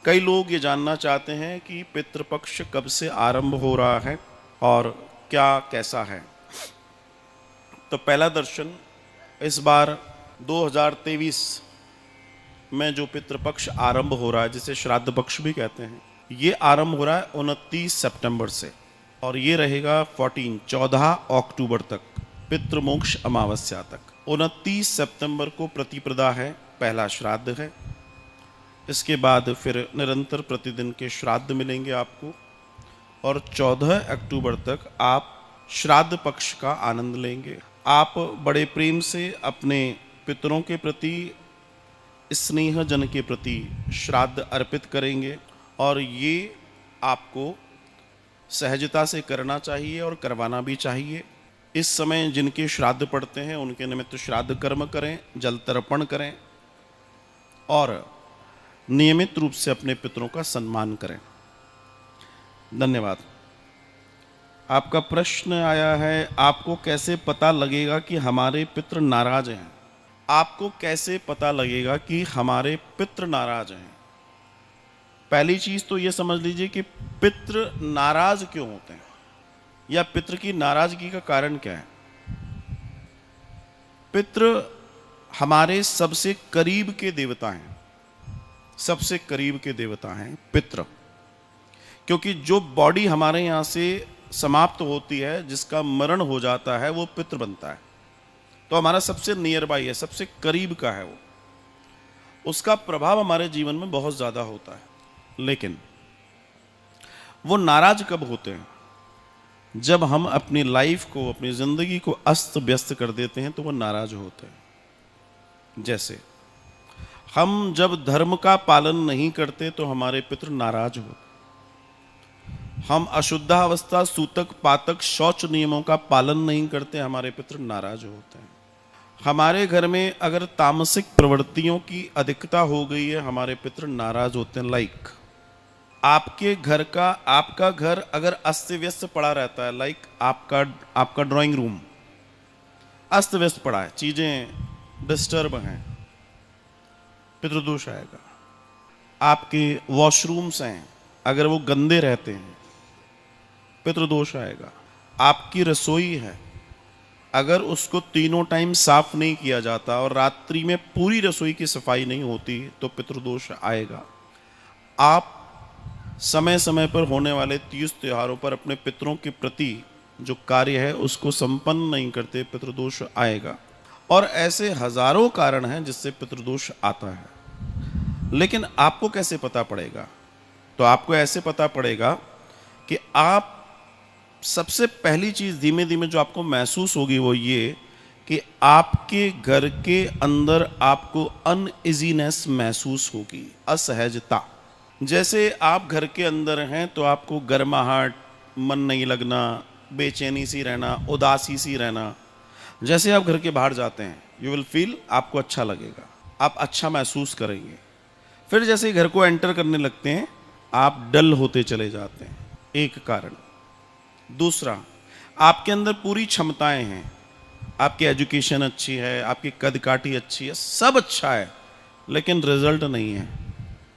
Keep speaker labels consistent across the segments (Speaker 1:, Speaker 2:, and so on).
Speaker 1: कई लोग ये जानना चाहते हैं कि पितृपक्ष कब से आरंभ हो रहा है और क्या कैसा है। तो पहला दर्शन इस बार 2023 में जो पितृपक्ष आरंभ हो रहा है, जिसे श्राद्ध पक्ष भी कहते हैं, ये आरंभ हो रहा है 29 सितंबर से और ये रहेगा 14 अक्टूबर तक, पितृमोक्ष अमावस्या तक। 29 सितंबर को प्रतिपदा है, पहला श्राद्ध है। इसके बाद फिर निरंतर प्रतिदिन के श्राद्ध मिलेंगे आपको और 14 अक्टूबर तक आप श्राद्ध पक्ष का आनंद लेंगे। आप बड़े प्रेम से अपने पितरों के प्रति, स्नेह जन के प्रति श्राद्ध अर्पित करेंगे और ये आपको सहजता से करना चाहिए और करवाना भी चाहिए। इस समय जिनके श्राद्ध पड़ते हैं उनके निमित्त श्राद्ध कर्म करें, जल तर्पण करें और नियमित रूप से अपने पितरों का सम्मान करें। धन्यवाद। आपका प्रश्न आया है, आपको कैसे पता लगेगा कि हमारे पितृ नाराज हैं? आपको कैसे पता लगेगा कि हमारे पितृ नाराज हैं? पहली चीज तो ये समझ लीजिए कि पितृ नाराज क्यों होते हैं या पितृ की नाराजगी का कारण क्या है। पितृ हमारे सबसे करीब के देवता हैं, सबसे करीब के देवता हैं पितृ, क्योंकि जो बॉडी हमारे यहाँ से समाप्त होती है, जिसका मरण हो जाता है, वो पितृ बनता है। तो हमारा सबसे नियर बाई है, सबसे करीब का है वो, उसका प्रभाव हमारे जीवन में बहुत ज्यादा होता है। लेकिन वो नाराज कब होते हैं? जब हम अपनी लाइफ को, अपनी जिंदगी को अस्त व्यस्त कर देते हैं तो वो नाराज होते हैं। जैसे हम जब धर्म का पालन नहीं करते तो हमारे पितृ नाराज होते। हम अशुद्धावस्था, सूतक, पातक, शौच नियमों का पालन नहीं करते, हमारे पितृ नाराज होते हैं। हमारे घर में अगर तामसिक प्रवृत्तियों की अधिकता हो गई है, हमारे पितृ नाराज होते हैं। लाइक आपके घर का, आपका घर अगर अस्त व्यस्त पड़ा रहता है, लाइक आपका ड्राइंग रूम अस्त व्यस्त पड़ा है, चीजें डिस्टर्ब हैं, पितृदोष आएगा। आपके वॉशरूम्स हैं, अगर वो गंदे रहते हैं, पितृदोष आएगा। आपकी रसोई है, अगर उसको तीनों टाइम साफ नहीं किया जाता और रात्रि में पूरी रसोई की सफाई नहीं होती तो पितृदोष आएगा। आप समय समय पर होने वाले तीज त्योहारों पर अपने पितरों के प्रति जो कार्य है उसको संपन्न नहीं करते, पितृदोष आएगा। और ऐसे हजारों कारण हैं जिससे पितृदोष आता है। लेकिन आपको कैसे पता पड़ेगा? तो आपको ऐसे पता पड़ेगा कि आप, सबसे पहली चीज धीमे धीमे जो आपको महसूस होगी वो ये कि आपके घर के अंदर आपको अनइजीनेस महसूस होगी, असहजता। जैसे आप घर के अंदर हैं तो आपको गर्माहट, मन नहीं लगना, बेचैनी सी रहना, उदासी सी रहना। जैसे आप घर के बाहर जाते हैं, यू विल फील, आपको अच्छा लगेगा, आप अच्छा महसूस करेंगे। फिर जैसे घर को एंटर करने लगते हैं आप डल होते चले जाते हैं, एक कारण। दूसरा, आपके अंदर पूरी क्षमताएं हैं, आपकी एजुकेशन अच्छी है, आपकी कद काठी अच्छी है, सब अच्छा है, लेकिन रिजल्ट नहीं है,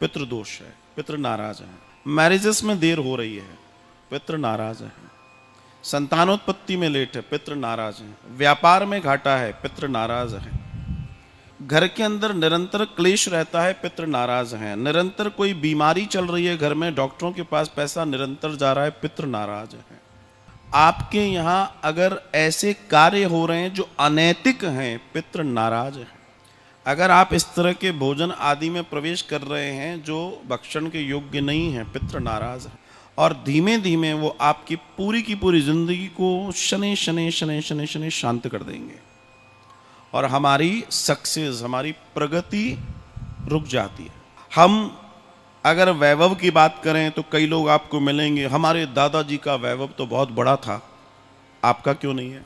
Speaker 1: पितृदोष है, पितृ नाराज है। मैरिजेस में देर हो रही है, पितृ नाराज है। संतानोत्पत्ति में लेट है, पितृ नाराज है। व्यापार में घाटा है, पितृ नाराज है। घर के अंदर निरंतर क्लेश रहता है, पितृ नाराज हैं। निरंतर कोई बीमारी चल रही है घर में, डॉक्टरों के पास पैसा निरंतर जा रहा है, पितृ नाराज है। आपके यहाँ अगर ऐसे कार्य हो रहे हैं जो अनैतिक हैं, पितृ नाराज है। अगर आप इस तरह के भोजन आदि में प्रवेश कर रहे हैं जो भक्षण के योग्य नहीं है, पितृ नाराज है। और धीमे धीमे वो आपकी पूरी की पूरी जिंदगी को शनि शनि शनि शनि शनि शांत कर देंगे और हमारी सक्सेस, हमारी प्रगति रुक जाती है। हम अगर वैभव की बात करें तो कई लोग आपको मिलेंगे, हमारे दादाजी का वैभव तो बहुत बड़ा था, आपका क्यों नहीं है?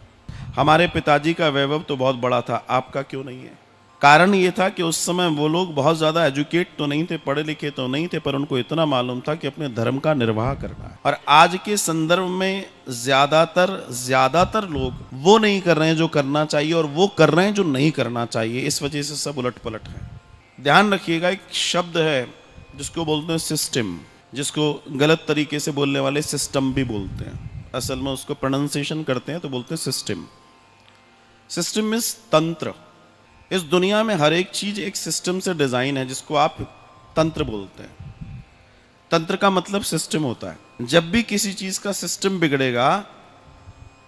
Speaker 1: हमारे पिताजी का वैभव तो बहुत बड़ा था, आपका क्यों नहीं है? कारण ये था कि उस समय वो लोग बहुत ज़्यादा एजुकेट तो नहीं थे, पढ़े लिखे तो नहीं थे, पर उनको इतना मालूम था कि अपने धर्म का निर्वाह करना है। और आज के संदर्भ में ज़्यादातर लोग वो नहीं कर रहे हैं जो करना चाहिए और वो कर रहे हैं जो नहीं करना चाहिए। इस वजह से सब उलट पलट है। ध्यान रखिएगा, एक शब्द है जिसको बोलते हैं सिस्टम, जिसको गलत तरीके से बोलने वाले सिस्टम भी बोलते हैं, असल में उसको प्रोनाउंसिएशन करते हैं तो बोलते हैं सिस्टम। सिस्टम मीन्स तंत्र। इस दुनिया में हर एक चीज एक सिस्टम से डिजाइन है, जिसको आप तंत्र बोलते हैं। तंत्र का मतलब सिस्टम होता है। जब भी किसी चीज का सिस्टम बिगड़ेगा,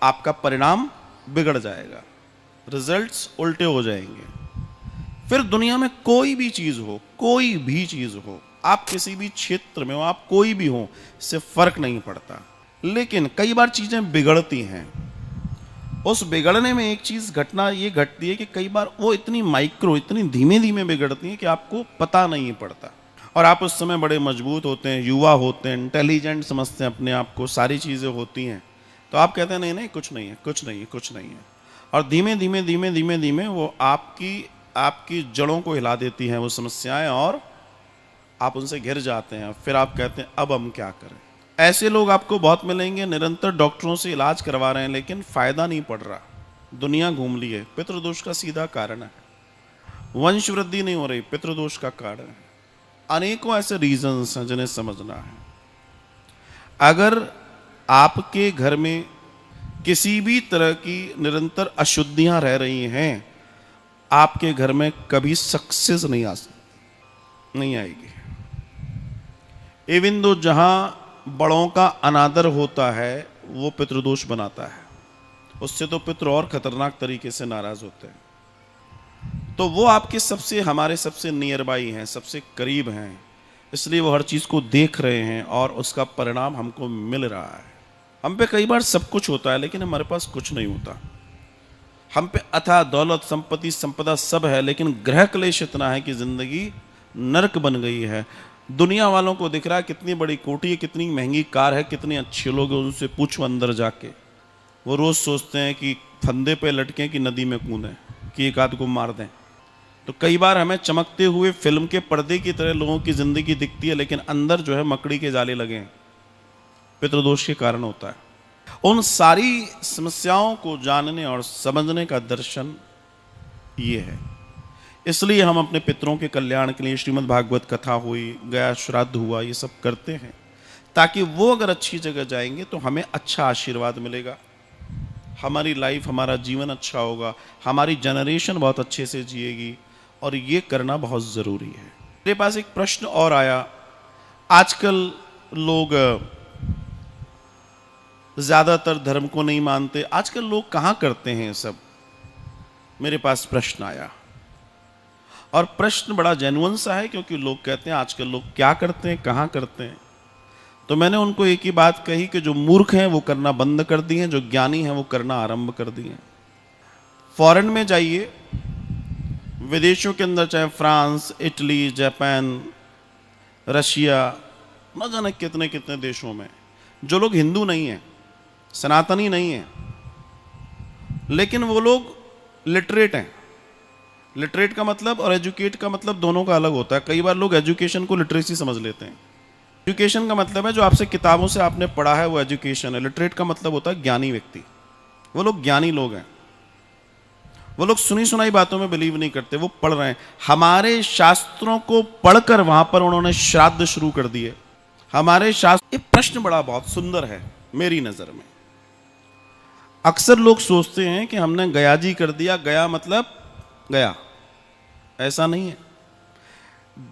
Speaker 1: आपका परिणाम बिगड़ जाएगा, रिजल्ट्स उल्टे हो जाएंगे। फिर दुनिया में कोई भी चीज हो, कोई भी चीज हो, आप किसी भी क्षेत्र में हो, आप कोई भी हो, इससे फर्क नहीं पड़ता। लेकिन कई बार चीजें बिगड़ती हैं। उस बिगड़ने में एक चीज घटना ये घटती है कि कई बार वो इतनी माइक्रो, इतनी धीमे धीमे बिगड़ती है कि आपको पता नहीं पड़ता। और आप उस समय बड़े मजबूत होते हैं, युवा होते हैं, इंटेलिजेंट समझते हैं अपने आप को, सारी चीजें होती हैं, तो आप कहते हैं नहीं नहीं कुछ नहीं है, कुछ नहीं है, कुछ नहीं है। और धीमे धीमे धीमे धीमे धीमे वो आपकी जड़ों को हिला देती हैं वो समस्याएं, और आप उनसे घिर जाते हैं। फिर आप कहते हैं अब हम क्या करें। ऐसे लोग आपको बहुत मिलेंगे, निरंतर डॉक्टरों से इलाज करवा रहे हैं लेकिन फायदा नहीं पड़ रहा, दुनिया घूम ली है। पितृदोष का सीधा कारण है। वंश वृद्धि नहीं हो रही, पितृदोष का कारण है। अनेकों ऐसे रीजंस हैं जिन्हें समझना है। अगर आपके घर में किसी भी तरह की निरंतर अशुद्धियां रह रही हैं, आपके घर में कभी सक्सेस नहीं आएगी। इवन दो जहां बड़ों का अनादर होता है, वो पितृदोष बनाता है। उससे तो पितृ और खतरनाक तरीके से नाराज होते हैं। तो वो आपके हमारे सबसे नियर बाई हैं, सबसे करीब हैं, इसलिए वो हर चीज को देख रहे हैं और उसका परिणाम हमको मिल रहा है। हम पे कई बार सब कुछ होता है लेकिन हमारे पास कुछ नहीं होता। हम पे अथाह दौलत, संपत्ति, संपदा सब है, लेकिन ग्रह क्लेश इतना है कि जिंदगी नरक बन गई है। दुनिया वालों को दिख रहा है कितनी बड़ी कोठी है, कितनी महंगी कार है, कितने अच्छे लोग हैं, उनसे पूछो अंदर जाके। वो रोज सोचते हैं कि फंदे पे लटकें कि नदी में कूदें, कि एक आध को मार दें। तो कई बार हमें चमकते हुए फिल्म के पर्दे की तरह लोगों की जिंदगी दिखती है, लेकिन अंदर जो है मकड़ी के जाले लगे हैं। पितृदोष के कारण होता है। उन सारी समस्याओं को जानने और समझने का दर्शन ये है। इसलिए हम अपने पितरों के कल्याण के लिए श्रीमद् भागवत कथा हुई, गया श्राद्ध हुआ, ये सब करते हैं, ताकि वो अगर अच्छी जगह जाएंगे तो हमें अच्छा आशीर्वाद मिलेगा, हमारी लाइफ, हमारा जीवन अच्छा होगा, हमारी जनरेशन बहुत अच्छे से जिएगी। और ये करना बहुत ज़रूरी है। मेरे पास एक प्रश्न और आया। आजकल लोग ज़्यादातर धर्म को नहीं मानते। आजकल लोग कहाँ करते हैं ये सब? मेरे पास प्रश्न आया, और प्रश्न बड़ा जेन्युइन सा है, क्योंकि लोग कहते हैं आजकल लोग क्या करते हैं, कहाँ करते हैं। तो मैंने उनको एक ही बात कही कि जो मूर्ख हैं वो करना बंद कर दिए, जो ज्ञानी हैं वो करना आरंभ कर दिए। फॉरेन में जाइए, विदेशों के अंदर, चाहे फ्रांस, इटली, जापान, रशिया, न जाने कितने कितने देशों में, जो लोग हिंदू नहीं हैं, सनातनी नहीं हैं, लेकिन वो लोग लिटरेट हैं। लिटरेट का मतलब और एजुकेट का मतलब दोनों का अलग होता है। कई बार लोग एजुकेशन को लिटरेसी समझ लेते हैं। एजुकेशन का मतलब है जो आपसे किताबों से आपने पढ़ा है, वो एजुकेशन है। लिटरेट का मतलब होता है ज्ञानी व्यक्ति। वो लोग ज्ञानी लोग हैं। वो लोग सुनी सुनाई बातों में बिलीव नहीं करते, वो पढ़ रहे हैं। हमारे शास्त्रों को पढ़कर वहां पर उन्होंने श्राद्ध शुरू कर दिए। हमारे शास्त्र। ये प्रश्न बड़ा बहुत सुंदर है मेरी नजर में। अक्सर लोग सोचते हैं कि हमने गया जी कर दिया, गया मतलब गया, ऐसा नहीं है।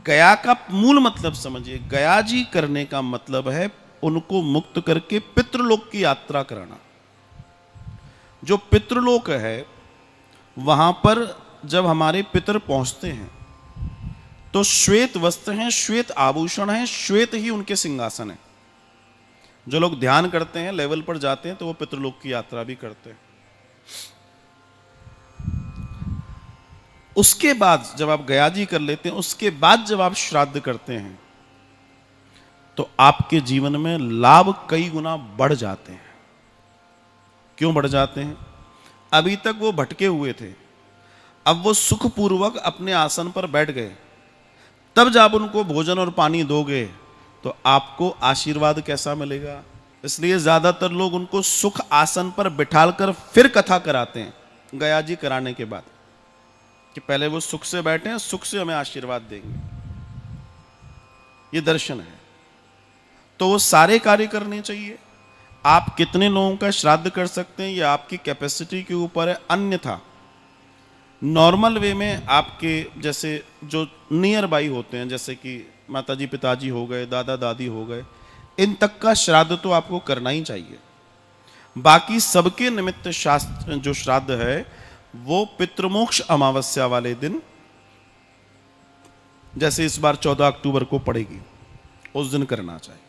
Speaker 1: गया का मूल मतलब समझिए। गया जी करने का मतलब है उनको मुक्त करके पितृलोक की यात्रा कराना। जो पितृलोक है, वहां पर जब हमारे पितर पहुंचते हैं तो श्वेत वस्त्र हैं, श्वेत आभूषण हैं, श्वेत ही उनके सिंहासन है। जो लोग ध्यान करते हैं, लेवल पर जाते हैं, तो वो पितृलोक की यात्रा भी करते हैं। उसके बाद जब आप गया जी कर लेते हैं, उसके बाद जब आप श्राद्ध करते हैं, तो आपके जीवन में लाभ कई गुना बढ़ जाते हैं। क्यों बढ़ जाते हैं? अभी तक वो भटके हुए थे, अब वो सुखपूर्वक अपने आसन पर बैठ गए। तब जब उनको भोजन और पानी दोगे तो आपको आशीर्वाद कैसा मिलेगा। इसलिए ज्यादातर लोग उनको सुख आसन पर बिठालकर फिर कथा कराते हैं गया जी कराने के बाद, कि पहले वो सुख से बैठे हैं, सुख से हमें आशीर्वाद देंगे। ये दर्शन है। तो वो सारे कार्य करने चाहिए। आप कितने लोगों का श्राद्ध कर सकते हैं ये आपकी कैपेसिटी के ऊपर है। अन्यथा नॉर्मल वे में आपके जैसे जो नियर बाई होते हैं, जैसे कि माताजी पिताजी हो गए, दादा दादी हो गए, इन तक का श्राद्ध तो आपको करना ही चाहिए। बाकी सबके निमित्त शास्त्र जो श्राद्ध है वो पितृमोक्ष अमावस्या वाले दिन, जैसे इस बार 14 अक्टूबर को पड़ेगी, उस दिन करना चाहिए।